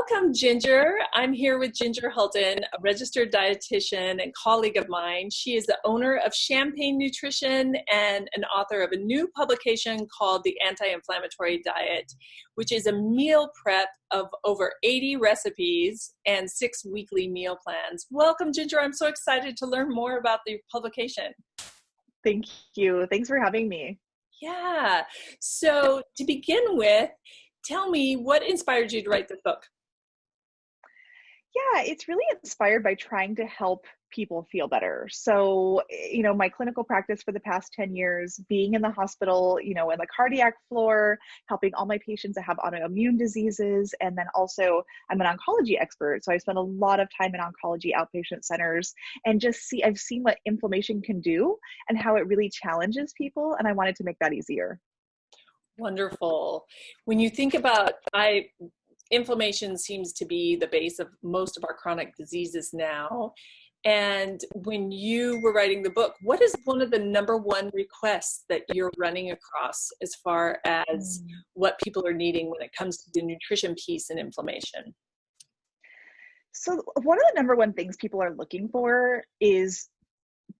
Welcome, Ginger. I'm here with Ginger Hultin, a registered dietitian and colleague of mine. She is the owner of Champagne Nutrition and an author of a new publication called the Anti-Inflammatory Diet, which is a meal prep of over 80 recipes and 6 weekly meal plans. Welcome, Ginger. I'm so excited to learn more about the publication. Thank you. Thanks for having me. Yeah. So to begin with, tell me what inspired you to write this book? Yeah, it's really inspired by trying to help people feel better. So, my clinical practice for the past 10 years, being in the hospital, in the cardiac floor, helping all my patients that have autoimmune diseases. And then also I'm an oncology expert. So I spend a lot of time in oncology outpatient centers and I've seen what inflammation can do and how it really challenges people. And I wanted to make that easier. Wonderful. When you think about, inflammation seems to be the base of most of our chronic diseases now. And when you were writing the book, what is one of the number one requests that you're running across as far as what people are needing when it comes to the nutrition piece and inflammation? So one of the number one things people are looking for is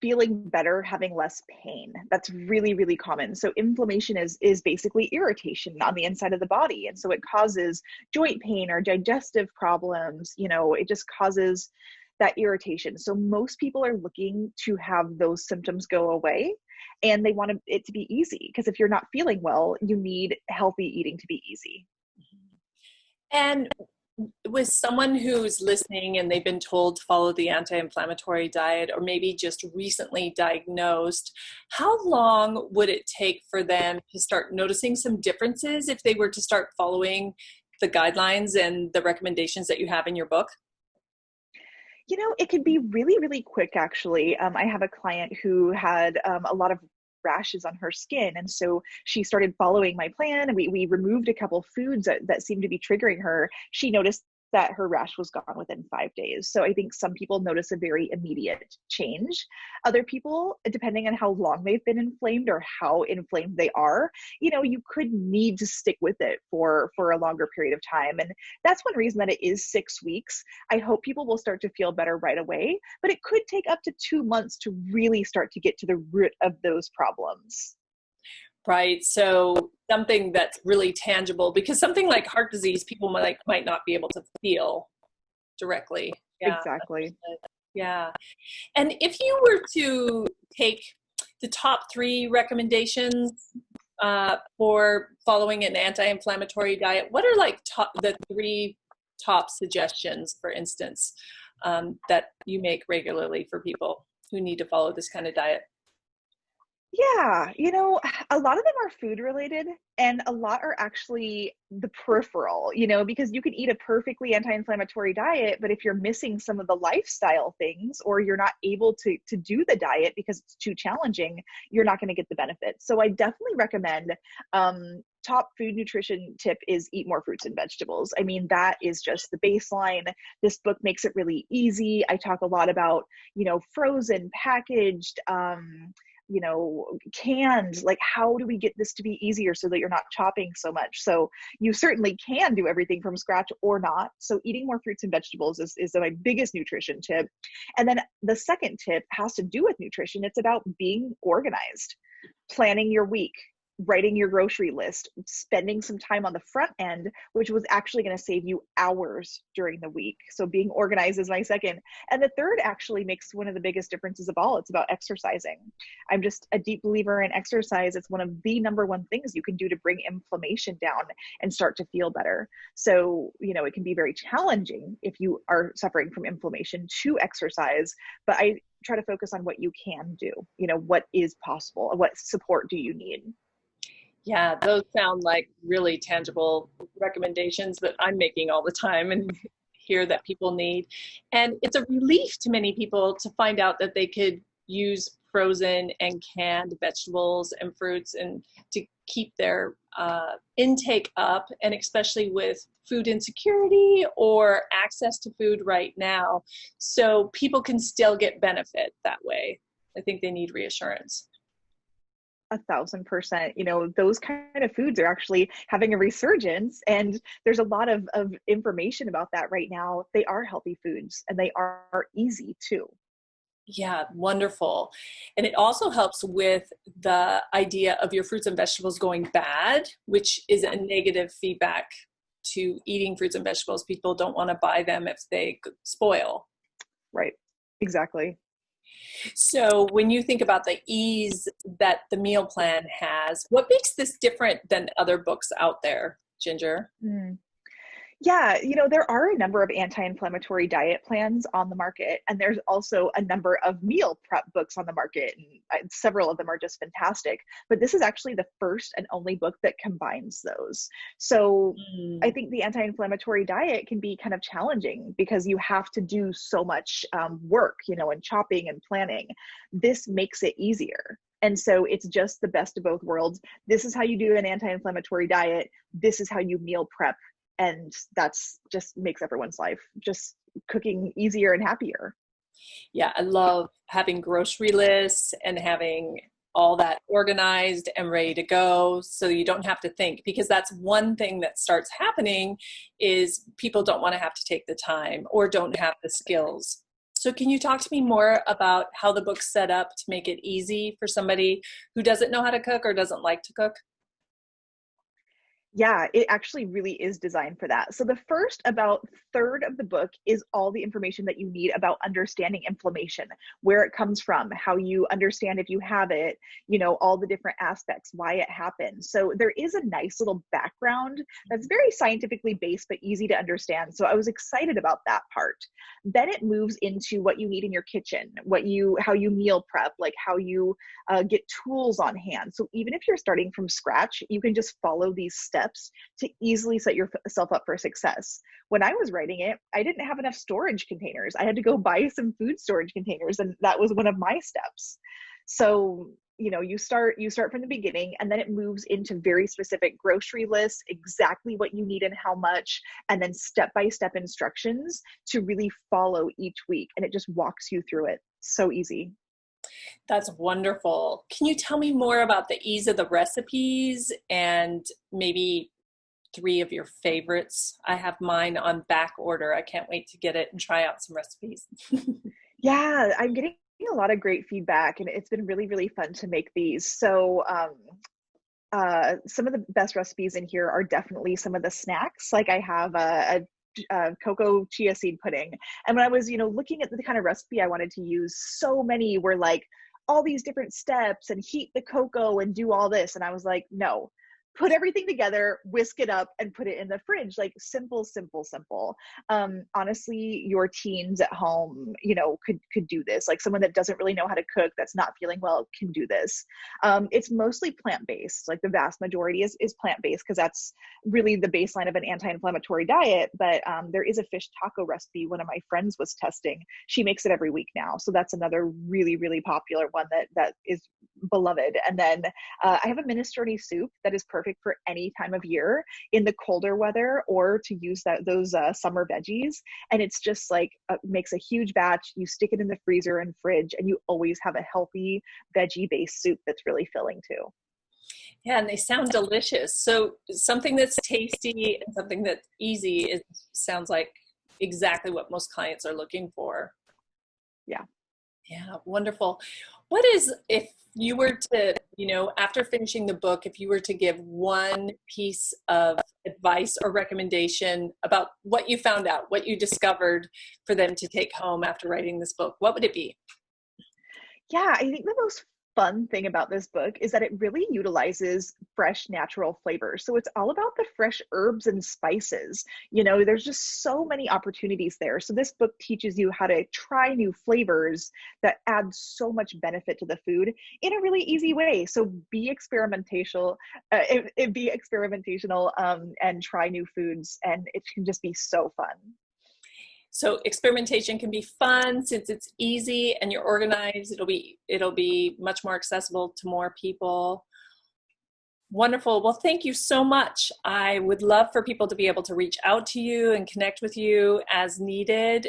feeling better, having less pain. That's really, really common. So inflammation is basically irritation on the inside of the body. And so it causes joint pain or digestive problems. It just causes that irritation. So most people are looking to have those symptoms go away, and they want it to be easy, because if you're not feeling well, you need healthy eating to be easy. And with someone who's listening and they've been told to follow the anti-inflammatory diet, or maybe just recently diagnosed, how long would it take for them to start noticing some differences if they were to start following the guidelines and the recommendations that you have in your book? It could be really, really quick, actually. I have a client who had a lot of rashes on her skin. And so she started following my plan, and we removed a couple foods that seemed to be triggering her. She noticed that her rash was gone within 5 days. So I think some people notice a very immediate change. Other people, depending on how long they've been inflamed or how inflamed they are, you could need to stick with it for a longer period of time. And that's one reason that it is 6 weeks. I hope people will start to feel better right away, but it could take up to 2 months to really start to get to the root of those problems. Right. So something that's really tangible, because something like heart disease, people might not be able to feel directly. Yeah. Exactly. Yeah. And if you were to take the top 3 recommendations for following an anti-inflammatory diet, what are the 3 top suggestions, for instance, that you make regularly for people who need to follow this kind of diet? Yeah, a lot of them are food related, and a lot are actually the peripheral, because you can eat a perfectly anti-inflammatory diet, but if you're missing some of the lifestyle things, or you're not able to do the diet because it's too challenging, you're not going to get the benefits. So I definitely recommend, top food nutrition tip is eat more fruits and vegetables. I mean, that is just the baseline. This book makes it really easy. I talk a lot about, frozen, packaged, canned, like, how do we get this to be easier so that you're not chopping so much? So you certainly can do everything from scratch or not. So eating more fruits and vegetables is my biggest nutrition tip. And then the second tip has to do with nutrition. It's about being organized, planning your week, writing your grocery list, spending some time on the front end, which was actually going to save you hours during the week. So being organized is my second. And the third actually makes one of the biggest differences of all. It's about exercising. I'm just a deep believer in exercise. It's one of the number one things you can do to bring inflammation down and start to feel better. So, it can be very challenging if you are suffering from inflammation to exercise, but I try to focus on what you can do, what is possible, what support do you need? Yeah, those sound like really tangible recommendations that I'm making all the time and hear that people need. And it's a relief to many people to find out that they could use frozen and canned vegetables and fruits and to keep their intake up, and especially with food insecurity or access to food right now. So people can still get benefit that way. I think they need reassurance. 1,000%. You know, those kind of foods are actually having a resurgence, and there's a lot of information about that right now. They are healthy foods, and they are easy too. Yeah, wonderful. And it also helps with the idea of your fruits and vegetables going bad, which is a negative feedback to eating fruits and vegetables. People don't want to buy them if they spoil. Right. Exactly. So when you think about the ease that the meal plan has, what makes this different than other books out there, Ginger? Mm. Yeah, you know, there are a number of anti-inflammatory diet plans on the market, and there's also a number of meal prep books on the market, and several of them are just fantastic. But this is actually the first and only book that combines those. So I think the anti-inflammatory diet can be kind of challenging because you have to do so much work, you know, and chopping and planning. This makes it easier. And so it's just the best of both worlds. This is how you do an anti-inflammatory diet. This is how you meal prep. And that's just makes everyone's life just cooking easier and happier. Yeah, I love having grocery lists and having all that organized and ready to go so you don't have to think, because that's one thing that starts happening is people don't want to have to take the time or don't have the skills. So can you talk to me more about how the book's set up to make it easy for somebody who doesn't know how to cook or doesn't like to cook? Yeah, it actually really is designed for that. So the first about third of the book is all the information that you need about understanding inflammation, where it comes from, how you understand if you have it, you know, all the different aspects, why it happens. So there is a nice little background that's very scientifically based, but easy to understand. So I was excited about that part. Then it moves into what you need in your kitchen, how you meal prep, like how you get tools on hand. So even if you're starting from scratch, you can just follow these steps to easily set yourself up for success. When I was writing it, I didn't have enough storage containers. I had to go buy some food storage containers, and that was one of my steps. So, you know, you start from the beginning, and then it moves into very specific grocery lists, exactly what you need and how much, and then step-by-step instructions to really follow each week. And it just walks you through it. So easy. That's wonderful. Can you tell me more about the ease of the recipes and maybe 3 of your favorites? I have mine on back order. I can't wait to get it and try out some recipes. Yeah, I'm getting a lot of great feedback, and it's been really, really fun to make these. So some of the best recipes in here are definitely some of the snacks. Like I have a cocoa chia seed pudding. And when I was, you know, looking at the kind of recipe I wanted to use, so many were like all these different steps and heat the cocoa and do all this. And I was like, no, put everything together, whisk it up, and put it in the fridge. Like simple, simple, simple. Honestly, your teens at home, you know, could do this. Like someone that doesn't really know how to cook, that's not feeling well, can do this. It's mostly plant-based. Like the vast majority is plant-based because that's really the baseline of an anti-inflammatory diet. But there is a fish taco recipe one of my friends was testing. She makes it every week now. So that's another really, really popular one that is beloved. And then I have a minestrone soup that is perfect for any time of year in the colder weather, or to use those summer veggies. And it's just like makes a huge batch. You stick it in the freezer and fridge, and you always have a healthy veggie based soup that's really filling too. Yeah, and they sound delicious. So something that's tasty and something that's easy sounds like exactly what most clients are looking for. Yeah. Yeah, wonderful. What is, if you were to, you know, after finishing the book, if you were to give one piece of advice or recommendation about what you found out, what you discovered for them to take home after writing this book, what would it be? Yeah, I think the most fun thing about this book is that it really utilizes fresh natural flavors. So it's all about the fresh herbs and spices. You know, there's just so many opportunities there. So this book teaches you how to try new flavors that add so much benefit to the food in a really easy way. So be experimentational, and try new foods, and it can just be so fun. So experimentation can be fun since it's easy and you're organized. It'll be much more accessible to more people. Wonderful. Well, thank you so much. I would love for people to be able to reach out to you and connect with you as needed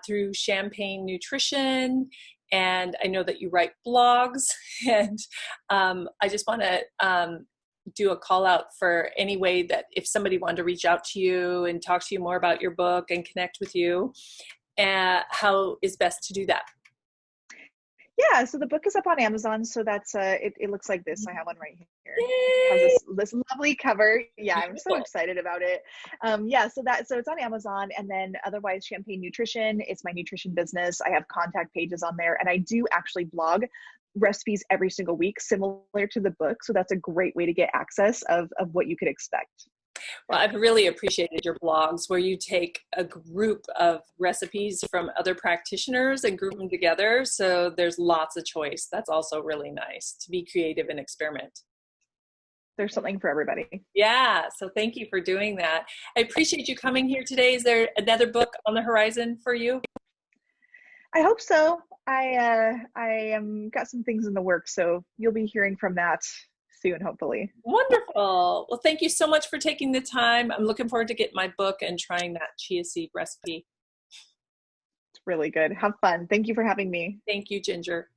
through Champagne Nutrition. And I know that you write blogs, and I just want to do a call out for any way that if somebody wanted to reach out to you and talk to you more about your book and connect with you, how is best to do that? Yeah, so the book is up on Amazon. So that's it looks like this. I have one right here. Yay! It has this lovely cover. Yeah, I'm so Beautiful. excited about it. Yeah, so it's on Amazon, and then otherwise Champagne Nutrition. It's my nutrition business. I have contact pages on there, and I do actually blog recipes every single week, similar to the book. So that's a great way to get access of what you could expect. Well, I've really appreciated your blogs where you take a group of recipes from other practitioners and group them together. So there's lots of choice. That's also really nice to be creative and experiment. There's something for everybody. Yeah. So thank you for doing that. I appreciate you coming here today. Is there another book on the horizon for you? I hope so. I got some things in the works, so you'll be hearing from that soon, hopefully. Wonderful. Well, thank you so much for taking the time. I'm looking forward to getting my book and trying that chia seed recipe. It's really good. Have fun. Thank you for having me. Thank you, Ginger.